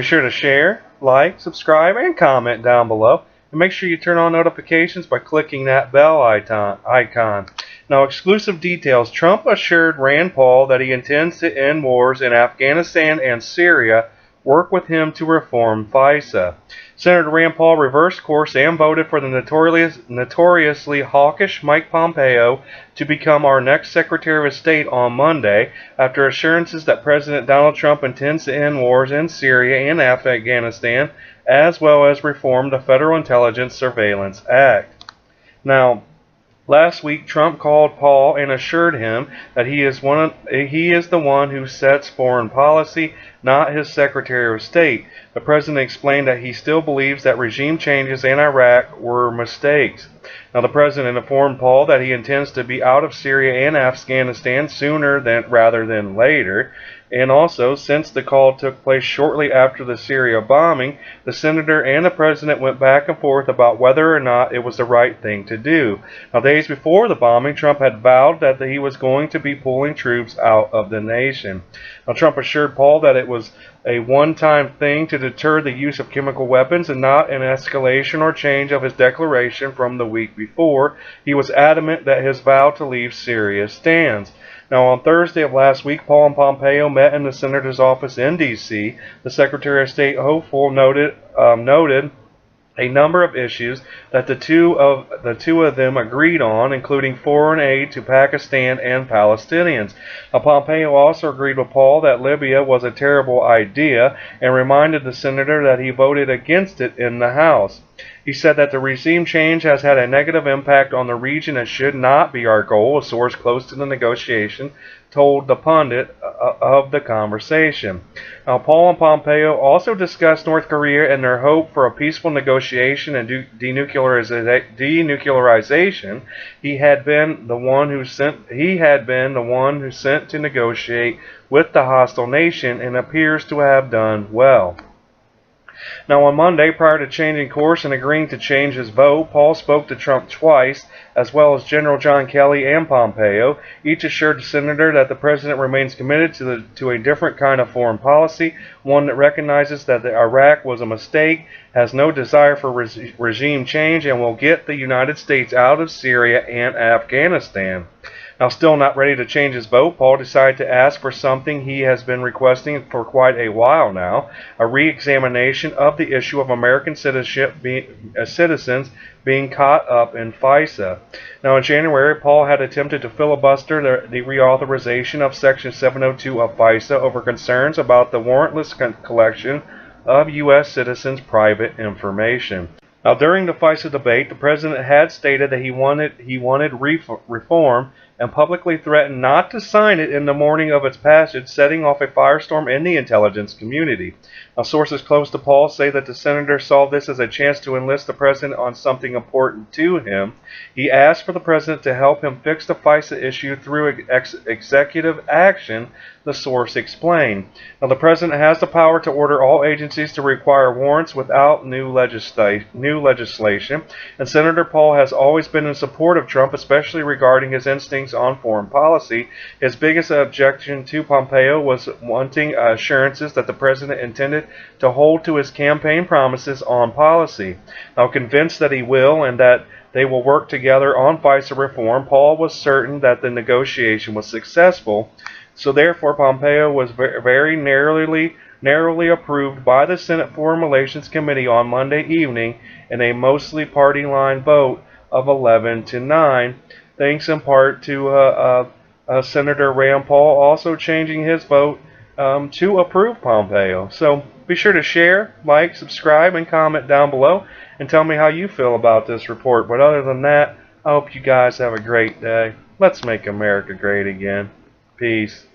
Be sure to share, like, subscribe, and comment down below. And make sure you turn on notifications by clicking that bell icon. Now, exclusive details. Trump assured Rand Paul that he intends to end wars in Afghanistan and Syria, work with him to reform FISA. Senator Rand Paul reversed course and voted for the notoriously hawkish Mike Pompeo to become our next Secretary of State on Monday, after assurances that President Donald Trump intends to end wars in Syria and Afghanistan, as well as reform the Federal Intelligence Surveillance Act. Now, last week, Trump called Paul and assured him that he is the one who sets foreign policy, not his Secretary of State. The president explained that he still believes that regime changes in Iraq were mistakes. Now, the president informed Paul that he intends to be out of Syria and Afghanistan sooner rather than later. And also, since the call took place shortly after the Syria bombing, the senator and the president went back and forth about whether or not it was the right thing to do. Now, days before the bombing, Trump had vowed that he was going to be pulling troops out of the nation. Now, Trump assured Paul that it was a one-time thing to deter the use of chemical weapons and not an escalation or change of his declaration from the week before. He was adamant that his vow to leave Syria stands. Now, on Thursday of last week, Paul and Pompeo met in the senator's office in D.C. The Secretary of State hopeful noted a number of issues that the two of them agreed on, including foreign aid to Pakistan and Palestinians. Now, Pompeo also agreed with Paul that Libya was a terrible idea and reminded the senator that he voted against it in the House. He said that the regime change has had a negative impact on the region and should not be our goal, a source close to the negotiation told the pundit of the conversation. Now, Paul and Pompeo also discussed North Korea and their hope for a peaceful negotiation and denuclearization. He had been the one who sent to negotiate with the hostile nation and appears to have done well. Now, on Monday, prior to changing course and agreeing to change his vote, Paul spoke to Trump twice, as well as General John Kelly and Pompeo. Each assured the senator that the president remains committed to a different kind of foreign policy, one that recognizes that Iraq was a mistake, has no desire for regime change, and will get the United States out of Syria and Afghanistan. Now, still not ready to change his vote, Paul decided to ask for something he has been requesting for quite a while now, a re-examination of the issue of American citizens being caught up in FISA. Now, in January, Paul had attempted to filibuster the reauthorization of Section 702 of FISA over concerns about the warrantless collection of U.S. citizens' private information. Now, during the FISA debate, the president had stated that he wanted reform and publicly threatened not to sign it in the morning of its passage, setting off a firestorm in the intelligence community. Now, sources close to Paul say that the senator saw this as a chance to enlist the president on something important to him. He asked for the president to help him fix the FISA issue through executive action, the source explained. Now, the president has the power to order all agencies to require warrants without new legislation, and Senator Paul has always been in support of Trump, especially regarding his instincts on foreign policy. His biggest objection to Pompeo was wanting assurances that the president intended to hold to his campaign promises on policy. Now, convinced that he will and that they will work together on FISA reform, Paul was certain that the negotiation was successful. So therefore, Pompeo was very narrowly approved by the Senate Foreign Relations Committee on Monday evening in a mostly party-line vote of 11-9, thanks in part to Senator Rand Paul also changing his vote to approve Pompeo. So be sure to share, like, subscribe, and comment down below, and tell me how you feel about this report. But other than that, I hope you guys have a great day. Let's make America great again. Peace.